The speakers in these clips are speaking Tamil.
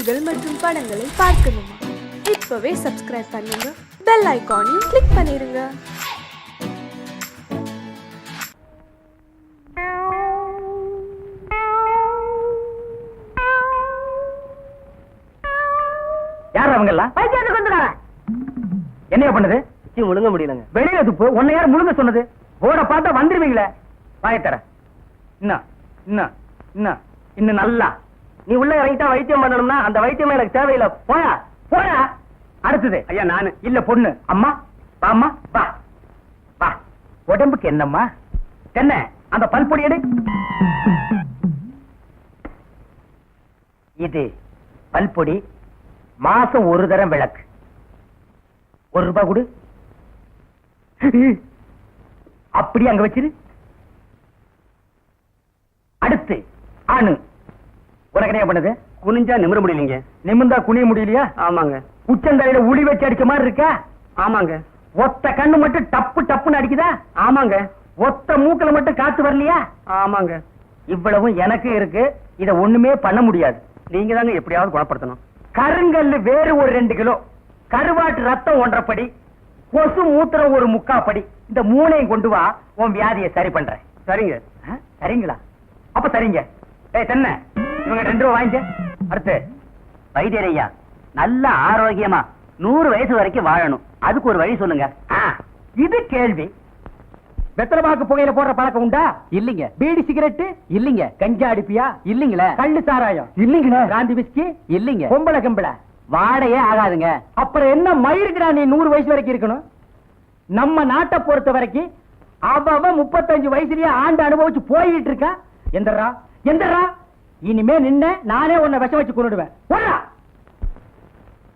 நிகழ்ச்சிகள் மற்றும் படங்களை பார்க்கணுமா? இப்பவே சப்ஸ்கிரைப் பண்ணுங்க, பெல் ஐகானையும் கிளிக் பண்ணிருங்க. யார் அவங்கெல்லாம்? என்ன பண்ணுது? முழுங்க முடியலங்க. வெளியில துப்பு. உன்னை யார் முழுங்க சொன்னது? போட பார்த்தா வந்துருவீங்களே. வாயத்தர இன்னும் நல்லா நீ உள்ள இறங்கிட்டா வைத்தியம் பண்ணணும்னா அந்த வைத்தியம் எனக்கு தேவையில்லை. போயா போயா. அடுத்தது ஐயா நானு இல்ல பொண்ணு. அம்மா வாம்மா வா வா. உடம்புக்கு என்னம்மா? என்ன அந்த பல்பொடி எடு. இது பல்பொடி. மாசம் ஒரு தரம் விளக்கு. ₹1 கொடு. அப்படி அங்க வச்சிரு. அடுத்து ஆணு. உனக்கு என்ன பண்ணுது? குனிஞ்சா நிமிர முடியலீங்க. நிமிர்ந்தா குனிய முடியலையா? ஆமாங்க. உச்சந்தலையில உளி வச்சு அடிச்ச மாதிரி இருக்கா? ஆமாங்க. ஒத்த கண்ணு மட்டும் டப்பு டப்புன்னு அடிக்குதா? ஆமாங்க. ஒத்த மூக்கல மட்டும் காத்து வரலையா? ஆமாங்க. இவ்வளவும் எனக்கு இருக்கு. இத ஒண்ணுமே பண்ண முடியாது. நீங்க தாங்க எப்படியாவது குணப்படுத்தணும். கருங்கல்லு வேறு ஒரு 2 கிலோ, கருவாட்டு ரத்தம் 1.5 படி, கொசு மூத்திரம் ஒரு 3/4 படி. இந்த 3ஐயும் கொண்டு வா, உன் வியாதியை சரி பண்றேன். சரிங்க. சரிங்களா? அப்ப சரிங்க. தென்ன இவங்க 2 ரூபா வாங்கிக்க. அடுத்து வைத்தியரையா, நல்ல ஆரோக்கியமா 100 வயசு வரைக்கும் வாழணும், அதுக்கு ஒரு வழி சொல்லுங்க. இது கேள்வி. வெத்தலமாக்கு புகையில போடுற பழக்கம் உண்டா? இல்லீங்க. பீடி சிகரெட் இல்லீங்க. கஞ்சா அடிப்பியா? இல்லீங்களே. கள்ளு சாராயம் இல்லீங்களே. காந்தி விஸ்கி இல்லீங்க. பொம்பளை கம்பளை வாடையே ஆகாதுங்க. அப்புறம் என்ன மயிருக்குடா நீ 100 வயசு வரைக்கும் இருக்கணும்? நம்ம நாட்டை பொறுத்த வரைக்கும் அவ 35 வயசுலயே ஆண்டு அனுபவிச்சு போயிட்டு இருக்கா. எந்தரா எந்தரா. இனிமே நின்ன நானே உன்னை விஷம் வச்சு கொண்டுடுவேன்.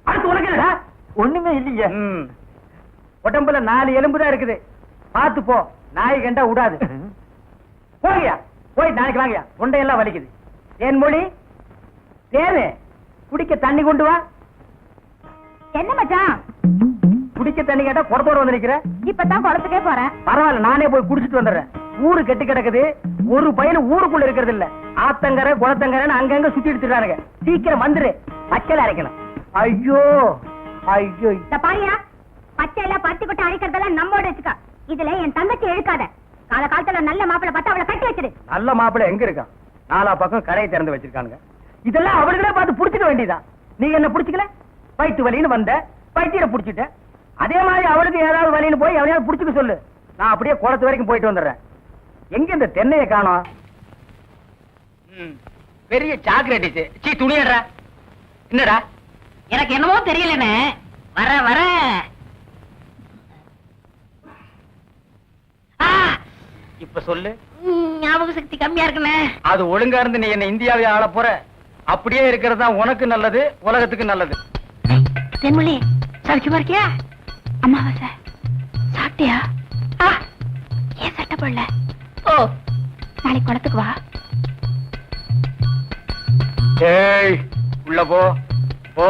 அடுத்து உனக்கு என்னடா? ஒண்ணுமே இல்லைங்க. உடம்புல 4 எலும்பு தான் இருக்குது. பார்த்து போ, நாய் கண்டா விடாது. போகியா போய் நாளைக்கு வாங்கியா. தொண்டையெல்லாம் வலிக்குது. தேன் மொழி தேனு குடிக்க தண்ணி கொண்டு வா. என்ன மச்சான்? குடிக்க தண்ணி கேட்டா குடத்தோட வந்து நிக்கிற. இப்பதான் குளத்துக்கே போறேன். பரவாயில்ல, நானே போய் குடிச்சிட்டு வந்துடுறேன். ஊரு கெட்டி கிடக்குது. ஒரு பையன் ஊருக்குள்ள இருக்கிறது இல்ல. ஆத்தங்கரை குளத்தங்கரைன்னு அங்கங்க சுத்தி எடுத்துறானுங்க. சீக்கிரம் வந்துரு, பச்சையில அரைக்கணும். ஐயோ ஐயோ. பாரியா, பச்சையில பத்து கொட்டை அரைக்கிறதெல்லாம் நம்மோட வச்சுக்க. இதுல என் தங்கச்சி எழுக்காத. கால காலத்துல நல்ல மாப்பிளை பார்த்து அவளை கட்டி வச்சிரு. நல்ல மாப்பிளை எங்க இருக்கான்? 4 பக்கம் கடையை திறந்து வச்சிருக்கானுங்க. இதெல்லாம் அவர்களே பார்த்து புடிச்சுக்க வேண்டியதான். நீங்க என்ன புடிச்சுக்கல? வயிற்று வலின்னு வந்த, வயிற்ற புடிச்சிட்ட. அதே மாதிரி அவளுக்கு ஏதாவது வலின்னு போய் அவனையாவது புடிச்சுக்க சொல்லு. நான் அப்படியே குளத்து வரைக்கும் போயிட்டு வந்துடுறேன். எங்க இந்த தென்னையை காணோம்? பெரிய சாக்லேட். சீ துணியடா. என்னடா? எனக்கு என்னமோ தெரியலன்னு வர வர இப்ப சொல்லு. ஞாபக சக்தி கம்மியா இருக்குன்னு. அது ஒழுங்கா இருந்து நீ என்ன இந்தியாவை ஆள போற. அப்படியே இருக்கிறது தான் உனக்கு நல்லது, உலகத்துக்கு நல்லது. தென்மொழி சௌக்கியமா இருக்கியா? அம்மாவாசை சாப்பிட்டியா? ஏன் சட்டை போடல? ஓ, நாளைக்கு குளத்துக்கு வா. ஏய் உள்ள போ போ.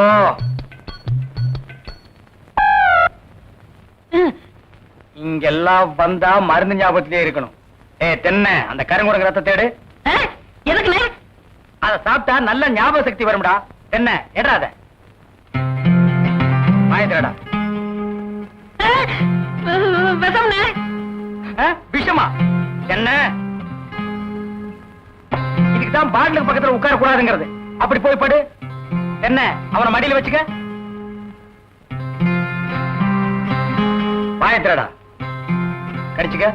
இங்கெல்லாம் வந்தா மருந்து ஞாபகத்திலே இருக்கணும். தென்னை அந்த கருங்குரங்கு ரத்தத்தை எடு. எதுக்குண்ணே? அத சாப்பிட்டா நல்ல ஞாபக சக்தி வரும்டா. என்ன எடாத வாயத்திரடா. விஷமா என்ன? இதுக்குதான் பாட்டிலுக்கு பக்கத்துல உட்கார கூடாதுங்கிறது. அப்படி போய் படு. என்ன அவனை மடியில வச்சுக்க. வாயத்திரடா கடிச்சுக்க.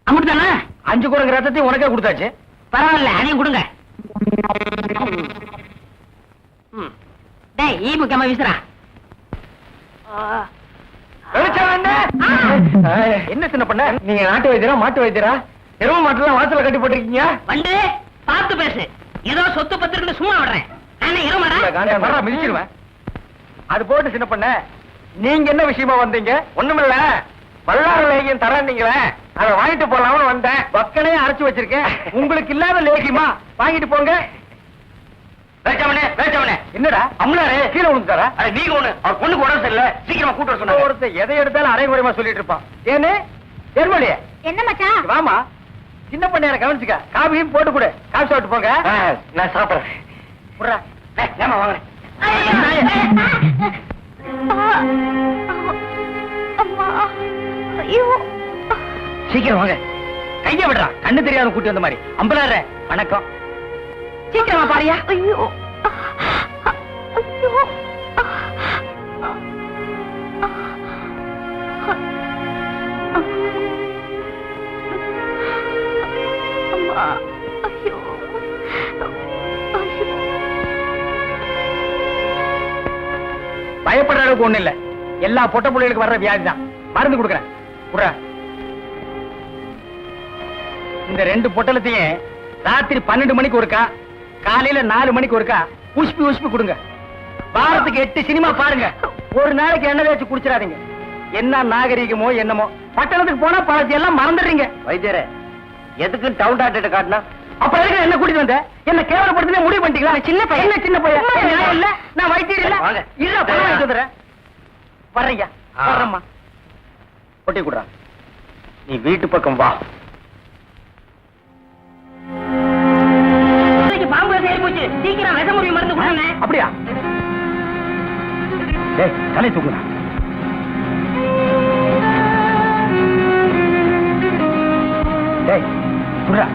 அமுட்டுதானே? 5 குரங்கு ரத்தத்தை உனக்கே கொடுத்தாச்சு. பரவாயில்ல, அதையும் கொடுங்க. ஈ முக்கியமா வீசுறா. என்ன சின்ன பண்ண? நீங்க நாட்டு வைத்தியரா மாட்டு வைத்தியரா? எரும மாட்டுலாம் வாசல கட்டி போட்டிருக்கீங்க. வந்து பார்த்து பேசு. ஏதோ சொத்து பத்திரன்னு சும்மா விடுறேன். மிதிச்சிருவேன். அது போட்டு சின்ன பண்ண, நீங்க என்ன விஷயமா வந்தீங்க? ஒண்ணுமில்ல, வல்லார லேகியம் தரீங்களே, அதை வாங்கிட்டு போலாம்னு வந்தேன். பக்கனே அரைச்சு வச்சிருக்கேன். உங்களுக்கு இல்லாத லேகியமா? வாங்கிட்டு போங்க. என்னடா அம்லாரு கீழே விழுந்தாரா? நீங்க ஒண்ணு அவர் பொண்ணுக்கு உடம்பு சரியில்லை, சீக்கிரமா கூட்டு வர சொன்னாங்க. ஒருத்தர் எதை எடுத்தாலும் அரைகுறைமா சொல்லிட்டு இருப்பான். ஏன்னு ஏர்மொழியே என்ன மச்சான்? வாமா, சின்ன பண்ணையார கவனிச்சுக்க, காபியும் போட்டு கொடு, காபி சாப்பிட்டு போங்க. நான் சாப்பிடுறேன். புறா ஏமா வாங்க. அம்மா, ஐயோ, சீக்கிரம் வாங்க. கைய விடுறா, கண்ணு தெரியாத கூட்டி வந்த மாதிரி. அம்பலார வணக்கம். சீக்கிரமா பாரியா. ஐயோ, ஐயோ, அம்மா, ஐயோ, ஐயோ. பயப்படுற அளவுக்கு ஒண்ணு இல்ல, எல்லா பொட்ட புள்ளைகளுக்கு வர்ற வியாதி தான். மருந்து கொடுக்குறேன். புறா இந்த 2 பொட்டலத்தையும் ராத்திரி 12 மணிக்கு ஒருக்கா, காலையில 4 மணிக்கு ஒருக்கா உஷ்பி உஷ்பி கொடுங்க. வாரத்துக்கு 8 சினிமா பாருங்க. ஒரு நாளைக்கு எண்ணெய் தேய்ச்சி குடிச்சிடாதீங்க. என்ன நாகரீகமோ என்னமோ, பட்டணத்துக்கு போனா பழத்தை எல்லாம் மறந்துடுறீங்க. வைத்தியரே, எதுக்கு டவுன் டாக்டர் காட்டினா? அப்ப எதுக்கு என்ன கூட்டிட்டு வந்த? என்ன கேவலப்படுத்தி முடிவு பண்ணிட்டீங்களா? சின்ன பையன், என்ன சின்ன பையன்? நான் இல்ல, நான் வைத்தியர் இல்ல. இல்ல, பணம் வாங்கிட்டு வந்துடுறேன். வர்றீங்க, வர்றேம்மா. கொட்டி கொடுறா. நீ வீட்டு பக்கம் வா. பாம்பு போச்சு, சீக்கிரம் விஷ முறிவு மருந்து கொடுங்க. அப்படியா? டேய், தலை தூக்குறா. டேய், குடுறா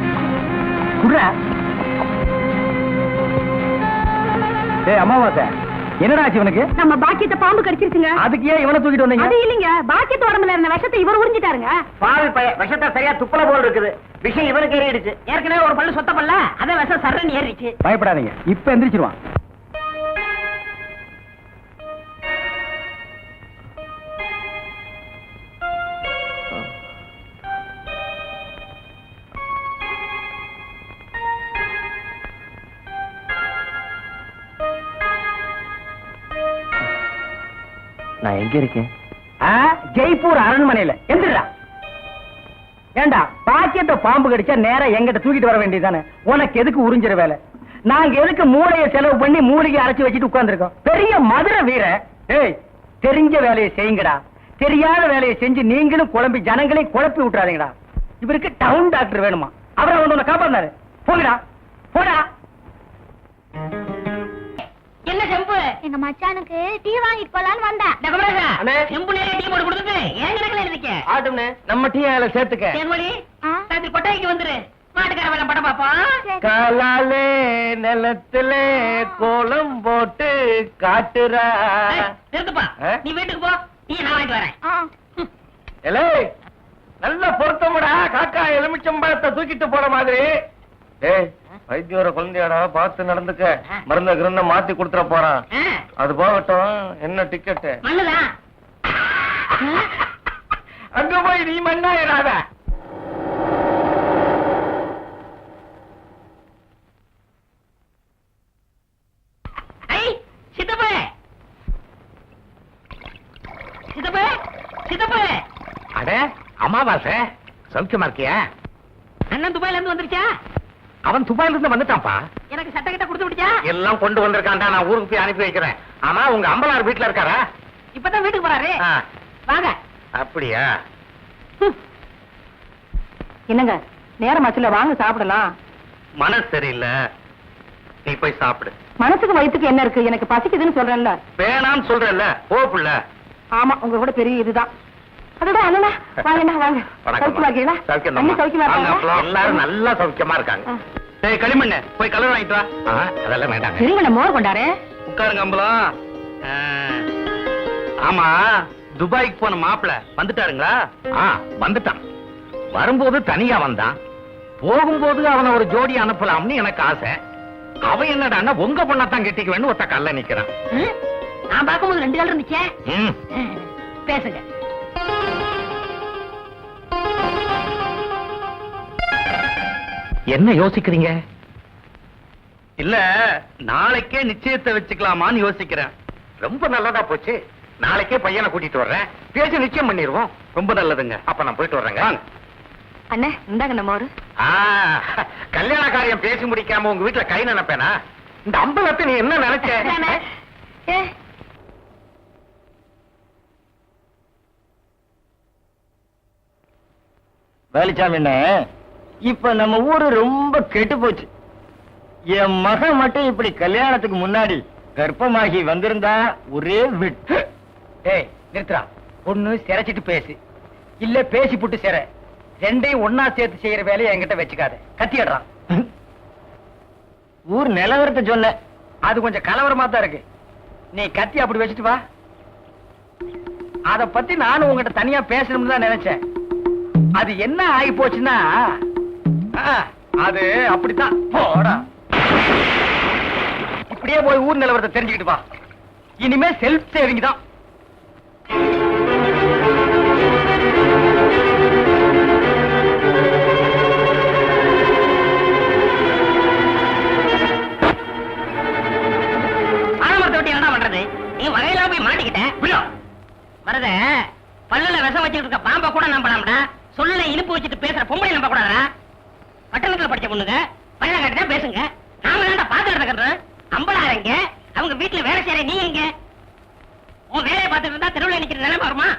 குடுறா. டேய் அம்மாவாசை, என்னடா ஆச்சு இவனுக்கு? நம்ம பாக்கியத்தை பாம்பு கடிச்சிருச்சுங்க. அதுக்கு ஏன் இவனை தூக்கிட்டு வந்தீங்க? அது இல்லைங்க, பாக்கியத்து உடம்புல இருந்த விஷத்தை இவர் உறிஞ்சிட்டாருங்க. பாவி பையன், விஷத்தை சரியா துப்பல போல் இருக்குது. விஷயம் இவனுக்கு ஏறிடுச்சு. ஏற்கனவே ஒரு பல்லு சொத்த பல்ல, அத விஷம் சர்றன்னு ஏறிடுச்சு. பயப்படாதீங்க, இப்ப எந்திரிச்சிருவான். நான் எங்க இருக்கேன்? ஜெய்ப்பூர் அரண்மனையில. எந்திரா. ஏண்டா, பாக்கியத்தை பாம்பு கடிச்சா நேரா எங்கிட்ட தூக்கிட்டு வர வேண்டியதானே? உனக்கு எதுக்கு உறிஞ்சிற வேலை? நாங்க எதுக்கு மூளையை செலவு பண்ணி மூலிகை அரைச்சு வச்சுட்டு உட்கார்ந்துருக்கோம்? பெரிய மதுரை வீர. ஏய், தெரிஞ்ச வேலையை செய்யுங்கடா. தெரியாத வேலையை செஞ்சு நீங்களும் குழம்பி ஜனங்களையும் குழப்பி விட்டுறாதீங்கடா. இவருக்கு டவுன் டாக்டர் வேணுமா? அவரை வந்து உன்னை காப்பாந்தாரு. போங்கடா, போடா. என்ன செம்பு? எங்க மச்சானுக்கு டீ வாங்கிட்டு போலான்னு வந்தா. செம்பு நிறைய டீ போட்டு கொடுத்துட்டு ஏன் கிடக்கல இருக்க? ஆட்டும்னே, நம்ம டீ அதில் சேர்த்துக்க. தேன்மொழி, ராத்திரி கொட்டாய்க்கு வந்துரு. மாட்டுக்கார வேலை படம் பாப்போம். காலாலே நிலத்திலே கோலம் போட்டு காட்டுறா. நிறுத்துப்பா, நீ வீட்டுக்கு போ, டீ நான் வாங்கிட்டு வரேன். எலே, நல்ல பொருத்தமுடா. காக்கா எலுமிச்சம்பழத்தை தூக்கிட்டு போற மாதிரி. ஏய், வைத்தியோட குழந்தையாடா, பார்த்து நடந்துக்க. மருந்த கிருந்த மாத்தி கொடுத்துட போறான். அது போகட்டும், என்ன டிக்கெட்டு? மண்ணுதான். அங்க போய் நீ மண்ணாயிராத. சித்தப்பு, சித்தப்பு, சித்தப்பு. அட அமாவாசை, சௌக்கியமா இருக்கியா? அண்ணன் துபாயில இருந்து வந்துருச்சா? அவன் துபாயில இருந்து வந்துட்டான்ப்பா. எனக்கு சட்டை கிட்ட கொடுத்து விடுச்சா? எல்லாம் கொண்டு வந்திருக்கான்டா, நான் ஊருக்கு போய் அனுப்பி வைக்கிறேன். ஆமா, உங்க அம்பலார் வீட்டுல இருக்காரா? இப்பதான் வீட்டுக்கு போறாரு. வாங்க. அப்படியா? என்னங்க, நேரமாச்சுல, வாங்க சாப்பிடலாம். மனசு சரியில்லை, நீ போய் சாப்பிடு. மனசுக்கு வயிற்றுக்கு என்ன இருக்கு? எனக்கு பசிக்குதுன்னு சொல்றேன்ல. வேணான்னு சொல்றேன்ல, போ புள்ள. ஆமா, உங்க கூட பெரிய இதுதான். அதோட அண்ணா, வாங்கண்ணா, வாங்க. சௌக்கியமா இருக்கீங்களா? அண்ணி சௌக்கியமா இருக்காங்களா? எல்லாரும் நல்லா சௌக்கியமா இருக்காங்க. டேய் களிமண்ணு, போய் கலர் வாங்கிட்டு வா. அதெல்லாம் வேண்டாங்க. சரிங்கண்ணா, மோர் கொண்டாரு. உட்காருங்க அம்பலம். ஆமா, துபாய்க்கு போன மாப்பிள வந்துட்டாருங்களா? வந்துட்டான். வரும்போது தனியா வந்தான், போகும்போது அவனை ஒரு ஜோடி அனுப்பலாம்னு எனக்கு ஆசை. அவன் என்னடான்னா உங்க பொண்ணத்தான் கெட்டிக்க வேணும் ஒத்த கல்ல நிக்கிறான். நான் பார்க்கும்போது 2 கால் இருந்துச்சே. பேசுங்க. என்ன யோசிக்கிறீங்க? இல்ல, நாளைக்கே நிச்சயத்தை வச்சுக்கலாமான்னு யோசிக்கிறேன். ரொம்ப நல்லதா போச்சு. நாளைக்கே பையனை கூட்டிட்டு வர்றேன், பேசி நிச்சயம் பண்ணிடுவோம். ரொம்ப நல்லதுங்க. அப்ப நான் போயிட்டு வர்றேங்க. அண்ணே, இந்தாங்க நம்ம ஒரு கல்யாண காரியம் பேசி முடிக்காம உங்க வீட்டுல கை நினைப்பேனா? இந்த அம்பலத்தை நீ என்ன நினைச்ச? வேலுச்சாமி, இப்ப நம்ம ஊரு ரொம்ப கெட்டு போச்சு. என் மகன் மட்டும் இப்படி கல்யாணத்துக்கு முன்னாடி கர்ப்பமாகி வந்திருந்தா ஒரே விட்டு. ஏய் நிறுத்துறா, ஒண்ணு சிரைச்சிட்டு பேசு, இல்ல பேசி புட்டு சிற, ரெண்டையும் ஒன்னா சேர்த்து செய்யற வேலையை என்கிட்ட வச்சுக்காத. கத்திடுறான். ஊர் நிலவரத்தை சொன்ன, அது கொஞ்சம் கலவரமா தான் இருக்கு. நீ கத்தி அப்படி வச்சுட்டு வா. அத பத்தி நானும் உங்ககிட்ட தனியா பேசணும்னு தான் நினைச்சேன். அது என்ன ஆகி போச்சுன்னா, அது அப்படித்தான். போடா, இப்படியே போய் ஊர் நிலவரத்தை தெரிஞ்சுக்கிட்டு வா. இனிமே செல்ஃப் சேவிங் தான். என்ன பண்றது? நீ வகையில போய் மாட்டிக்கிட்ட. வரத பல்லுல விஷம் வச்சுட்டு இருக்க பாம்ப கூட நம்பலாம்டா. சொல்ல இனிப்பு வச்சுட்டு பேசுற பொம்பளை நம்ப கூடாதா? பட்டணத்துல படிச்ச பொண்ணுங்க பல்ல கட்டிதான் பேசுங்க. நாம தான்டா பாத்துட்டு இருக்கிறோம். அம்பளாரங்க அவங்க வீட்டுல வேலை செய்யற நீ எங்க? உன் வேலையை பார்த்துட்டு இருந்தா தெருவில் நிக்கிற நிலைமை வருமா?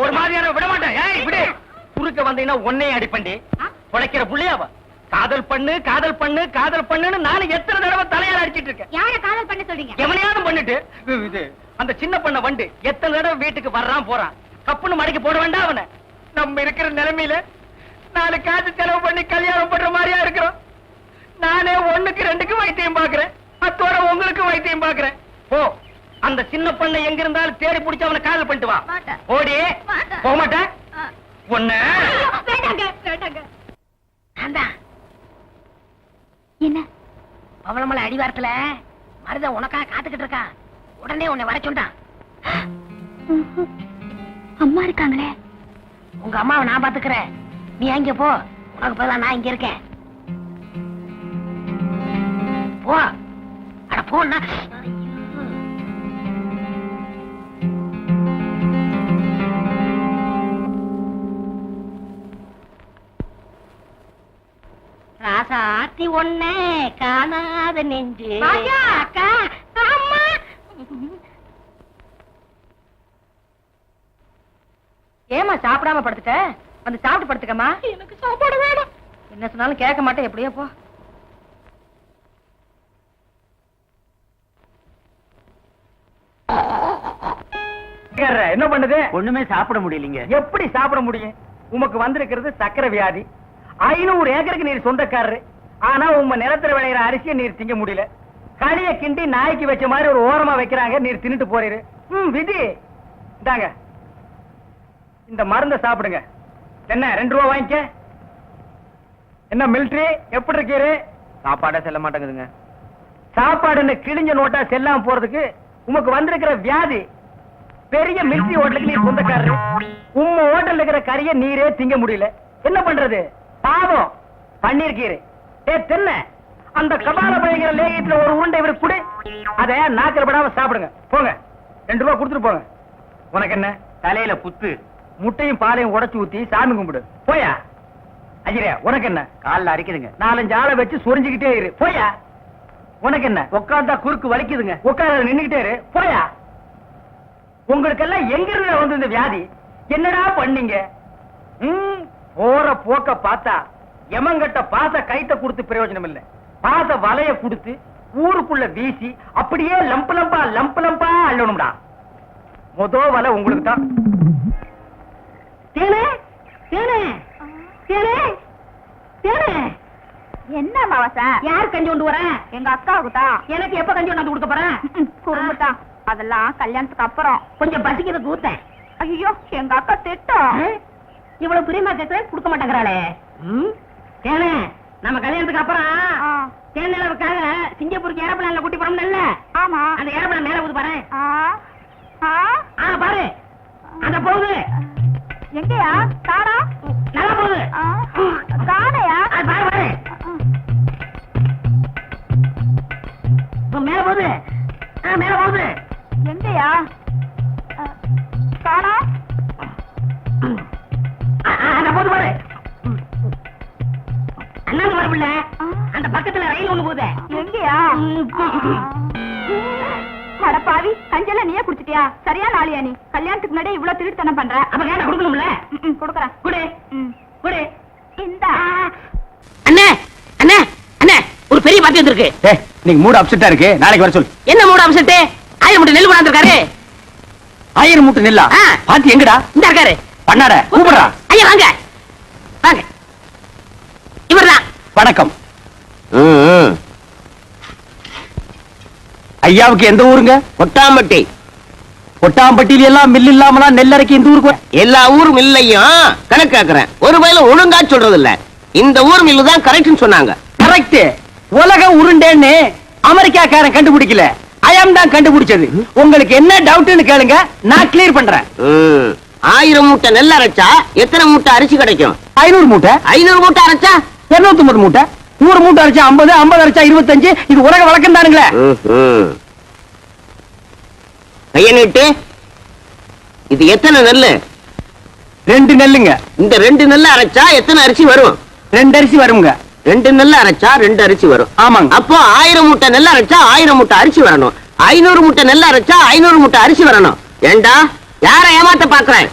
ஒரு மாதிரியான விட மாட்டேன். குறுக்க வந்தீங்கன்னா உன்னையும் அடிப்பண்டி. உழைக்கிற புள்ளையாவ காதல் பண்ணு காதல் பண்ணு காதல் பண்ணுன்னு நானும் எத்தனை தடவை தலையால அடிச்சிட்டு இருக்கேன். யார காதல் பண்ண சொல்றீங்க? எவனையாவது பண்ணிட்டு இது அந்த சின்ன பண்ண வண்டு எத்தனை தடவை வீட்டுக்கு வர்றான் போறான். கப்புன்னு மடக்கி போட வேண்டாம் அவனை. நம்ம இருக்கிற நிலைமையில 4 காசு செலவு பண்ணி கல்யாணம் பண்ற மாதிரியா இருக்கிறோம். நானே 1க்கு 2க்கு வைத்தியம் பாக்குறேன். அத்தோட உங்களுக்கு வைத்தியம் பாக்குறேன். போ, அந்த சின்ன பண்ணை எங்க இருந்தாலும் தேடி பிடிச்சு அவனை காதல் பண்ணிட்டு வா. ஓடி போக மாட்டேன். ஒண்ணு என்ன பவளமலை அடிவாரத்துல மருத உனக்காக காத்துக்கிட்டு இருக்கான். உடனே உன்னை வர சொன்னான். அம்மா இருக்காங்களே. உங்க அம்மாவை நான் பாத்துக்கிறேன். நீ அங்க போ. உனக்கு பதிலா நான் இங்க இருக்கேன். போ. அட போன்னா. ராசாத்தி ஒண்ணே காணாத நெஞ்சு. அக்கா, அம்மா. ஏமா சாப்பிடாம படுத்துட்ட? வந்து சாப்பிட்டு படுத்துக்கமா. எனக்கு சாப்பாடு வேணும். என்ன சொன்னாலும் கேட்க மாட்டேன். எப்படியோ போ. என்ன பண்ணுது? ஒண்ணுமே சாப்பிட முடியலீங்க. எப்படி சாப்பிட முடியும்? உமக்கு வந்திருக்கிறது சக்கரை வியாதி. 500 ஏக்கருக்கு நீர் சொந்தக்காரரு. ஆனா உங்க நிலத்துல விளையிற அரிசியை நீர் திங்க முடியல. களிய கிண்டி நாய்க்கு வச்ச மாதிரி ஒரு ஓரமா வைக்கிறாங்க. நீர் தின்னுட்டு போறீரு. விதி இந்தாங்க, இந்த மருந்த சாப்பிடுங்க. என்ன 2 ரூபா வாங்கிக்க. என்ன மிலிட்டரி எப்படி இருக்கீரு? சாப்பாடே செல்ல மாட்டேங்குதுங்க. சாப்பாடுன்னு கிழிஞ்ச நோட்டா செல்லாம போறதுக்கு உமக்கு வந்திருக்கிற வியாதி. பெரிய மிலிட்டரி ஹோட்டலுக்கு நீர் சொந்தக்காரரு. உங்க ஹோட்டல்ல இருக்கிற கறிய நீரே திங்க முடியல. என்ன பண்றது? பாவம் பண்ணிருக்கீரு. தென்ன அந்த கபால பயங்கர லேகியத்துல ஒரு உருண்டை இவருக்கு கொடு. அத நாக்கில படாம சாப்பிடுங்க. போங்க, 2 ரூபா கொடுத்துட்டு போங்க. உனக்கு என்ன தலையில புத்து? முட்டையும் பாலையும் உடைச்சு ஊத்தி சாமி கும்பிடு. போயா. அஜிரே, உனக்கு என்ன காலில் அரிக்குதுங்க? 4-5 ஆளை வச்சு சொரிஞ்சுக்கிட்டே இரு. போயா. உனக்கு என்ன உட்கார்ந்தா குறுக்கு வலிக்குதுங்க? உட்கார நின்னுகிட்டே இரு. போயா. உங்களுக்கெல்லாம் எங்க இருந்து வந்து இந்த வியாதி? என்னடா பண்ணீங்க? போற போக்க பார்த்தா எமங்கட்ட பாச கைத்த கொடுத்து பிரயோஜனம் இல்ல. பாச வலைய கொடுத்து ஊருக்குள்ள வீசி அப்படியே லம்பு லம்பா அள்ளணும்டா. மொத வலை உங்களுக்கு தான். என்ன மாவசா? யார் கஞ்சி கொண்டு வர? எங்க அக்காவுக்கு தான். எனக்கு எப்ப கஞ்சி கொண்டாந்து கொடுக்க போறேன்? குடும்பத்தான். அதெல்லாம் கல்யாணத்துக்கு அப்புறம். கொஞ்சம் பசிக்கிறது கூத்தேன். ஐயோ, எங்க அக்கா திட்டம். இவ்வளவு பிரியமா கேட்க கொடுக்க மாட்டேங்கிறாளே. ஏனே நம்ம கல்யாணத்துக்கு அப்புறம் தேர்தலுக்காக சிங்கப்பூருக்கு ஏரோப்ளேன்ல கூட்டி போறோம்ல. ஆமா. அந்த ஏரோப்ளேன் மேல போகுது பாரு. பாரு, அந்த போகுது. எங்கயா? காணா. நல்லா போகுது. காணையா? பாரு பாரு. மேல போகுது. மேல போகுது. எங்கயா காணா போது பாரு அண்ணன் வரவில்ல அந்த பக்கத்துல ரயில் ஒண்ணு போகுது எங்கயா அடப்பாவி கஞ்சல நீயே குடிச்சிட்டியா சரியா நாளியா நீ கல்யாணத்துக்கு முன்னாடி இவ்வளவு திருட்டுத்தனம் பண்ற அப்ப கேட்ட கொடுக்கணும்ல கொடுக்கறேன் குடு குடு இந்த அண்ணே அண்ணே அண்ணே ஒரு பெரிய பாத்தி வந்திருக்கு நீங்க மூடு அப்செட்டா இருக்கு நாளைக்கு வர சொல்லு. என்ன மூட அம்சத்து 1000 மூட்டை நெல் கொண்டாந்துருக்காரு 1000 மூட்டை நெல்லா பாத்தி எங்கடா இந்த இருக்காரு பண்ணாட கூப்பிடுறா. ஐயா வாங்க வாங்க இவர்தான் வணக்கம். ஐயாவுக்கு எந்த ஊருங்க? கொட்டாம்பட்டி. கொட்டாம்பட்டியில எல்லாம் மில் இல்லாமலாம் நெல்லரைக்கு இந்த ஊருக்கு எல்லா ஊர் மில்லையும் கணக்காக்குறேன் ஒரு வயல ஒழுங்கா சொல்றது இல்ல. இந்த ஊர் மில்லு தான் கரெக்ட்னு சொன்னாங்க. கரெக்ட். உலக உருண்டேன்னு அமெரிக்காக்காரன் கண்டுபிடிக்கல, ஐயம் தான் கண்டுபிடிச்சது. உங்களுக்கு என்ன டவுட்னு கேளுங்க, நான் கிளியர் பண்றேன். 1000 மூட்டை நெல் அரைச்சா எத்தனை மூட்டை அரிசி கிடைக்கும்? 500 மூட்டை. 500 மூட்டை அரைச்சா 250 மூட்டை. 100 மூட்டை அரைச்சா 50, 50 அரைச்சா 25. இது உலக வழக்கம் தானுங்களே. கைய நீட்டு. இது எத்தனை நெல்லு? 2 நெல்லுங்க. இந்த 2 நெல்ல அரைச்சா எத்தனை அரிசி வரும்? 2 அரிசி வருங்க. 2 நெல்ல அரைச்சா 2 அரிசி வரும். ஆமாங்க. அப்போ 1000 மூட்டை நெல் அரைச்சா 1000 மூட்டை அரிசி வரணும். 500 மூட்டை நெல் அரைச்சா 500 மூட்டை அரிசி வரணும். ஏண்டா யார ஏமாத்த பாக்குறேன்?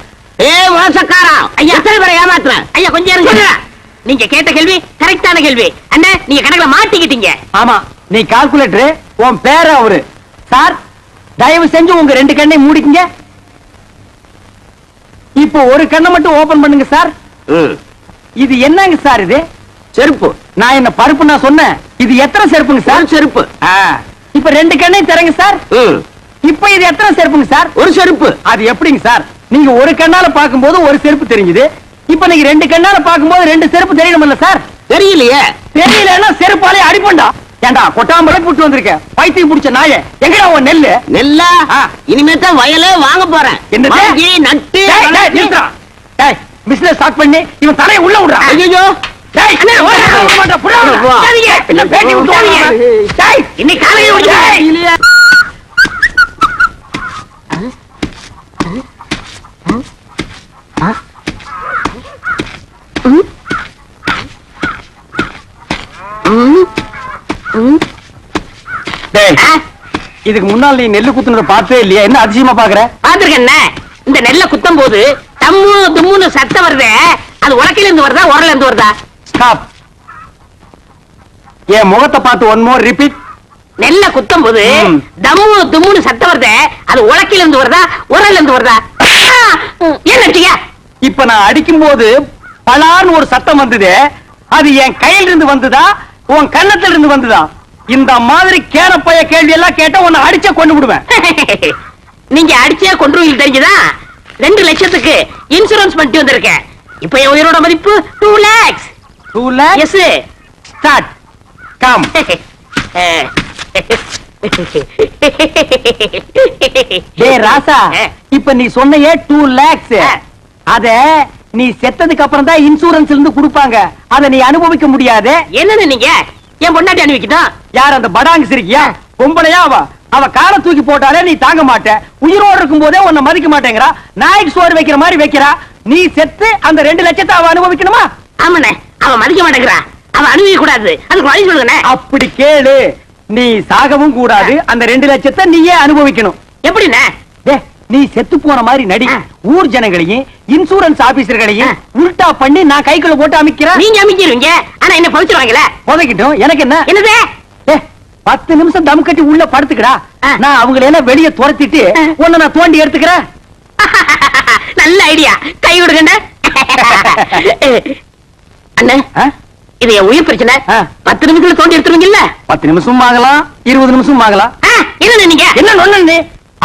மோசக்காரா ஐயா, எத்தனை பேரை ஏமாத்துறேன்? ஐயா கொஞ்சம் இருங்க. நீங்க கேட்ட கேள்வி கரெக்டான கேள்வி. அண்ணே நீங்க கணக்குல மாட்டிக்கிட்டீங்க. ஆமா, நீ கால்குலேட்டர், உன் பேர அவரு. சார் தயவு செஞ்சு உங்க 2 கண்ணை மூடிக்கங்க. இப்போ ஒரு கண்ணை மட்டும் ஓபன் பண்ணுங்க சார். இது என்னங்க சார்? இது செருப்பு. நான் என்ன பருப்பு நான் சொன்னேன். இது எத்தனை செருப்புங்க சார்? செருப்பு. இப்ப 2 கண்ணையும் தரங்க சார். இப்ப இது எத்தனை செருப்புங்க சார்? ஒரு செருப்பு. அது எப்படிங்க சார்? நீங்க ஒரு கண்ணால பாக்கும்போது ஒரு செருப்பு தெரிஞ்சது. இப்ப நீங்க 2 கண்ணால பாக்கும்போது 2 செருப்பு தெரியணும்ல சார்? தெரியலையே. தெரியலன்னா செருப்பாலே அடிப்பண்டா. ஏண்டா கொட்டாம்பளை புட்டு வந்திருக்க பைத்தியம் பிடிச்ச நாயே, எங்கடா உன் நெல்லு? நெல்லா இனிமே தான் வயலே வாங்க போறேன். வாங்கி நட்டு பிசினஸ் ஸ்டார்ட் பண்ணி இவன் தலையை உள்ள விடுறா. ஐயோ இன்னைக்கு காலையில இதுக்கு முன்னால் நீ நெல்லு குத்துனத பார்த்தே இல்லையா? என்ன அதிசயமா பாக்குற? பாத்துருக்கேன். இந்த நெல்ல குத்தும் போது தம்மு தும்முன்னு சத்தம் வருதே, அது உலக்கையில இருந்து வருதா உரல இருந்து வருதா? ஸ்டாப். என் முகத்தை பார்த்து ஒன் மோர் ரிப்பீட். நெல்ல குத்தும் போது தம்மு தும்முன்னு சத்தம் வருதே, அது உலக்கையில இருந்து வருதா உரல இருந்து வருதா? ஏன் நட்டியா? இப்ப நான் அடிக்கும் போது பலான்னு ஒரு சத்தம் வந்தது. அது என் கையில இருந்து வந்ததா உன் கண்ணத்துல இருந்து வந்ததா? இந்த மாதிரி கேனப்பைய கேள்வி எல்லாம் கேட்டா உன்னை அடிச்சே கொண்டு விடுவேன். நீங்க அடிச்சே கொன்றுவீங்க தெரிஞ்சுதா? 2 லட்சத்துக்கு இன்சூரன்ஸ் பண்ணிட்டு வந்திருக்கேன். இப்ப என் உயிரோட மதிப்பு 2 lakhs. 2 lakhs? Yes. Start. Come. டேய் ராசா, இப்ப நீ சொன்னையே 2 lakhs. அத நீ செத்ததுக்கு அப்புறம் தான் இன்சூரன்ஸ்ல இருந்து கொடுப்பாங்க. அத நீ அனுபவிக்க முடியாது. என்னன்னு நீங்க என் பொண்டாட்டி அனுபவிக்கணும்? யார் அந்த படாங்கு சிரிக்கியா? பொம்பளையா அவ? அவ காலை தூக்கி போட்டாலே நீ தாங்க மாட்ட. உயிரோடு இருக்கும் போதே உன்னை மதிக்க மாட்டேங்கிறா. நாய்க்கு சோறு வைக்கிற மாதிரி வைக்கிறா. நீ செத்து அந்த 2 லட்சத்தை அவ அனுபவிக்கணுமா? ஆமாண்ணே, அவ மதிக்க மாட்டேங்கிறா. அவ அனுபவிக்க கூடாது. அதுக்கு வழி சொல்லுங்க. அப்படி கேளு. நீ சாகவும் கூடாது. அந்த 2 லட்சத்தை நீயே அனுபவிக்கணும். எப்படிண்ணே? நீ செத்து போன மாதிரி நடி. ஊர் ஜனங்களையும் இன்சூரன்ஸ் ஆபீசர்களையும் உல்டா பண்ணி நான் கைக்குள்ள போட்டு அமைக்கிறேன். நீங்க அமைக்கிறீங்க, ஆனா என்ன பவிச்சிருவாங்கல? புதைக்கிட்டோம். எனக்கு என்ன? என்னது? 10 நிமிஷம் தம் கட்டி உள்ள படுத்துக்கடா. நான் அவங்களை எல்லாம் வெளியே துரத்திட்டு உன்னை நான் தோண்டி எடுத்துக்கிறேன். நல்ல ஐடியா. கை விடுங்க அண்ணே. இது என் உயிர் பிரச்சனை. 10 நிமிஷத்துல தோண்டி எடுத்துருவீங்கல்ல? 10 நிமிஷம் ஆகலாம், 20 நிமிஷம் ஆகலாம். என்ன நீங்க என்ன நொண்ணு? நீ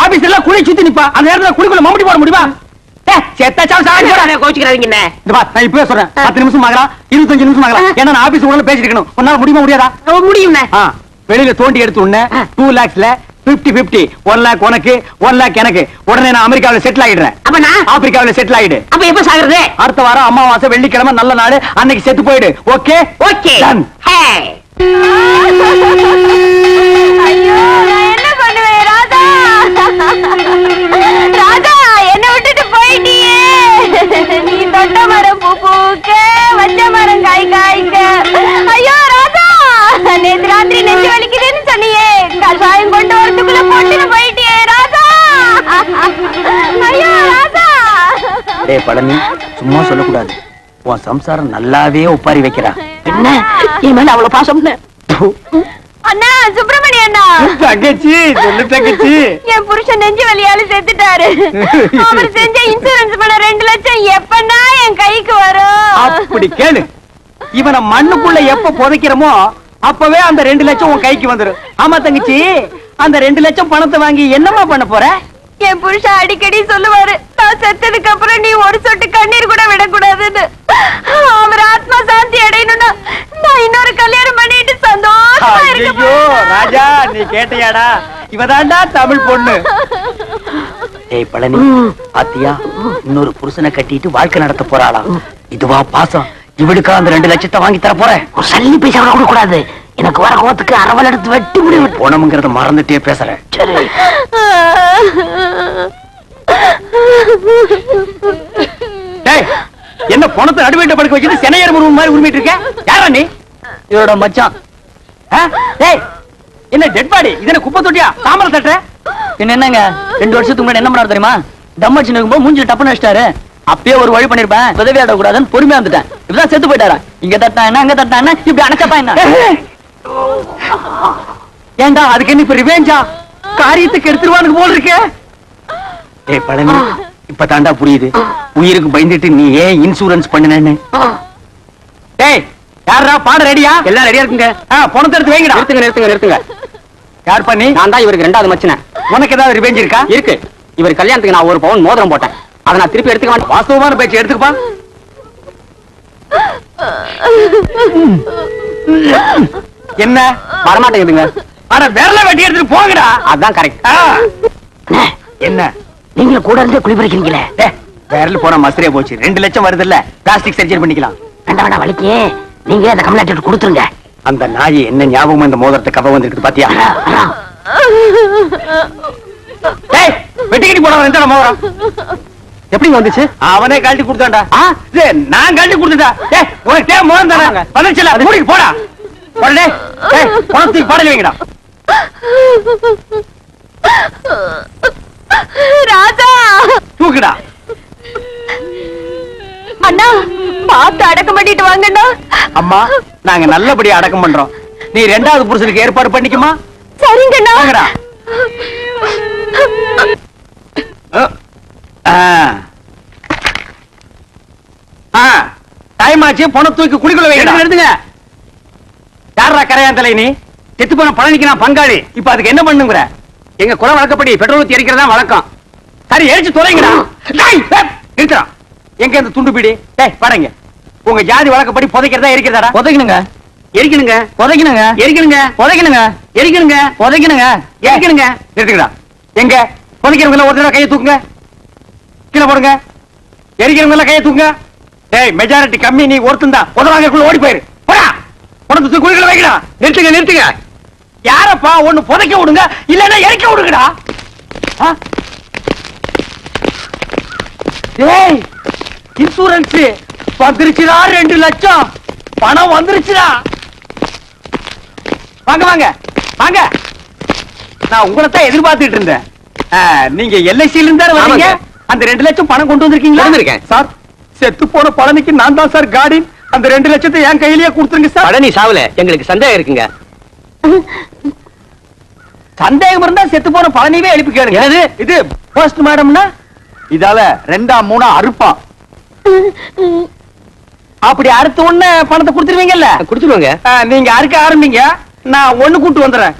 ஆபீஸ் எல்லாம் குழி சுத்தி நிப்பா. அந்த நேரத்துல குழிக்குள்ள மம்படி போட முடியுமா? கோச்சுக்கிறாதீங்க. நான் இப்பவே சொல்றேன். 10 நிமிஷம் ஆகலாம், 25 நிமிஷம் ஆகலாம். ஏன்னா நான் ஆபீஸ் உள்ள பேசிட்டு இருக்கணும். உன்னால முடியுமா முடியாதா? முடியும். வெளியில தோண்டி எடுத்து உடனே 2 lakhsல 50-50. 1 lakh உனக்கு, 1 lakh எனக்கு. உடனே நான் அமெரிக்காவில செட்டில் ஆயிடுறேன். அப்ப நான் ஆப்பிரிக்காவில செட்டில் ஆயிடு. அப்ப எப்ப சாகுறது? அடுத்த வாரம் அமாவாசை வெள்ளிக்கிழமை நல்ல நாடு. அன்னைக்கு செத்து போயிடு. ஓகே? ஓகே. ஐயோ, நான் என்ன பண்ணுவேன் ராதா? ராஜா என்ன விட்டுட்டு போயிட்டியே. நீ தொட்ட மரம் பூ பூக்க, வச்ச மரம் காய் காய்க்க. ஐயோ ராஜா, நேத்து ராத்திரி நெஞ்சு வலிக்குதுன்னு சொன்னியே, கஷாயம் கொண்டு வரதுக்குள்ள போட்டுன்னு போயிட்டியே ராஜா. ஐயோ ராஜா. டேய் பழனி, சும்மா சொல்லக்கூடாது. உன் சம்சாரம் நல்லாவே ஒப்பாரி வைக்கிறா. என்ன என் மேல அவ்வளவு பாசம்? அண்ணா சுப்பிரமணிய அண்ணா, தங்கச்சி சொல்லு தங்கச்சி. என் புருஷன் நெஞ்சு வலியால செத்துட்டாரு. அவர் செஞ்ச இன்சூரன்ஸ் பணம் 2 லட்சம் எப்பன்னா என் கைக்கு வரும்? அப்படி கேளு. இவனை மண்ணுக்குள்ள எப்ப புதைக்கிறோமோ அப்பவே அந்த 2 லட்சம் உன் கைக்கு வந்துரும். ஆமா தங்கச்சி, அந்த 2 லட்சம் பணத்தை வாங்கி என்னமா பண்ண போற? என் புருஷன் அடிக்கடி சொல்லுவாரு, நான் செத்ததுக்கு அப்புறம் நீ ஒரு சொட்டு கண்ணீர் கூட விடக்கூடாதுன்னு. அவர் ஆத்மா சாந்தி அடையணும்னா நான் இன்னொரு கல்யாணம் பண்ணிட்டு சந்தோஷமா இருக்க ஐயோ ராஜா, நீ கேட்டியாடா? இவதாண்டா தமிழ் பொண்ணு. ஏய் பழனி, பாத்தியா, இன்னொரு புருஷனை கட்டிட்டு வாழ்க்கை நடத்த போறாளா? இதுவா பாசம்? இவளுக்கா அந்த 2 லட்சத்தை வாங்கி தர போறேன்? ஒரு சல்லி பைசா கூட கொடுக்க கூடாது. எனக்கு வர கோத்துக்கு அரவல் எடுத்து வெட்டி முடிவு. போனமுங்கிறத மறந்துட்டே பேசுறேன். சரி. டேய், என்ன பணத்தை நடுவேட்ட படுக்க வச்சுட்டு சென்னையர் முருகன் மாதிரி உரிமிட்டு இருக்க? யாரா நீ? இதோட மச்சான். டேய், என்ன டெட் பாடி? இது என்ன குப்பை தொட்டியா? தாமரை தட்டுற? என்னங்க 2 வருஷத்துக்கு முன்னாடி என்ன பண்ணாரு தெரியுமா? தம் அடிச்சு நிக்கும்போது மூஞ்சில டப்புன்னு வச்சிட்டாரு. அப்பயே ஒரு வழி பண்ணிருப்பேன், உதவி ஆட கூடாதுன்னு பொறுமையா வந்துட்டேன். இப்பதான் செத்து போயிட்டாரா? இங்க தட்டா என்ன, அங்க தட்டா என்ன, இப்படி அணைச்சப்பா என்ன? ஏண்டா அதுக்கு என்ன இப்ப ரிவேஞ்சா? காரியத்துக்கு எடுத்துருவானுக்கு போல இருக்க. ஏய் பழனி, இப்ப தாண்டா புரியுது உயிருக்கு பயந்துட்டு நீ ஏன் இன்சூரன்ஸ் பண்ணுனேன்னு. டேய், யாரா பாட ரெடியா? எல்லாம் ரெடியா இருக்குங்க. பணத்தை எடுத்து வைங்கடா. நிறுத்துங்க. யார் பண்ணி? நான் தான் இவருக்கு 2வது மச்சன. உனக்கு ஏதாவது ரிவெஞ்ச் இருக்கா? இருக்கு. இவர் கல்யாணத்துக்கு நான் 1 பவுன் மோதிரம் போட்டேன். அதை நான் திருப்பி எடுத்துக்க மாட்டேன். வாஸ்தவமான பேச்சு எடுத்துக்கப்பா. என்ன வரமாட்டேங்குதுங்க? அட விரல வெட்டி எடுத்துட்டு போங்கடா. அதான் கரெக்ட். என்ன நீங்க கூட இருந்து குளிப்பறிக்கிறீங்களே? விரல் போன மசரே போச்சு. 2 லட்சம் வருது இல்ல, பிளாஸ்டிக் சர்ஜரி பண்ணிக்கலாம். வேண்டாம் வலிக்கு நீங்க அந்த கம்ப்ளைண்ட் கொடுத்துருங்க. அந்த நாய் என்ன ஞாபகம் இந்த மோதிரத்தை கவ வந்திருக்கு பாத்தியா? வெட்டிக்கிட்டு போன எந்த மோதிரம் எப்படி வந்துச்சு? அவனே கழட்டி கொடுத்தான்டா. நான் கழட்டி கொடுத்துட்டா. உனக்கு மோதிரம் தராங்க வந்துச்சுல, அது மூடிக்கு போடா. உடனே பணத்துக்கு பாடல வைங்கடா. ராஜா தூக்குடா. அண்ணா பார்த்து அடக்கம் பண்ணிட்டு வாங்கண்ணா. அம்மா, நாங்க நல்லபடியா அடக்கம் பண்றோம். நீ 2வது புருஷனுக்கு ஏற்பாடு பண்ணிக்குமா? சரிங்கண்ணா. வாங்கடா. டைம் ஆச்சு, பணம் தூக்கி குடிக்குள்ள வைங்க. எடுத்துங்க. யாரா கரையான் தலை? நீ செத்து போன பழனிக்கு நான் பங்காளி. இப்ப அதுக்கு என்ன பண்ணுங்கிற? எங்க குல வழக்கப்படி பெட்ரோல் ஊத்தி எரிக்கிறதா வழக்கம். சரி, எரிச்சு தொலைங்கடா. இருக்கிறான் எங்க இந்த துண்டு பீடி? பாருங்க, உங்க ஜாதி வழக்கப்படி புதைக்கிறதா எரிக்கிறதா? புதைக்கணுங்க. எரிக்கணுங்க. புதைக்கணுங்க. எரிக்கணுங்க. புதைக்கணுங்க. எரிக்கணுங்க. புதைக்கணுங்க. எரிக்கணுங்க. எடுத்துக்கடா. எங்க புதைக்கிறவங்க ஒரு தடவை கையை தூக்குங்க, கீழே போடுங்க. எரிக்கிறவங்க கையை தூக்குங்க. டேய், மெஜாரிட்டி கம்மி, நீ ஒருத்தன் தான். உதவாங்கக்குள்ள ஓடி போயிரு. போடா, பணத்தை குழிகளை வைக்கடா. நிறுத்துங்க. யாரப்பா? ஒண்ணு புதைக்க விடுங்க, இல்லன்னா எரிக்க விடுங்கடா. டேய், இன்சூரன்ஸ் வந்துருச்சுடா. 2 லட்சம் பணம் வந்துருச்சுடா. வாங்க. நான் உங்களை தான் எதிர்பார்த்துட்டு இருந்தேன். நீங்க எல்ஐசில இருந்தா வரீங்க. அந்த 2 லட்சம் பணம் கொண்டு வந்திருக்கீங்களா? வந்திருக்கேன் சார். செத்து போன பழனிக்கு நான் தான் சார் கார்டியன். அந்த 2 லட்சத்தை என் கையிலேயே கொடுத்துருங்க சார். பழனி சாவல, எங்களுக்கு சந்தேகம் இருக்குங்க. சந்தேகம் இருந்தா செத்து போன பழனிவே எழுப்பி கேளுங்க. இது போஸ்ட் மார்டம்னா இதால 2ஆ 3ஆ அறுப்பான். அப்படி அறுத்த உடனே பணத்தை கொடுத்துருவீங்கல்ல? கொடுத்துருவாங்க. நீங்க அறுக்க ஆரம்பிங்க, நான் ஒண்ணு கூட்டு வந்துடுறேன்.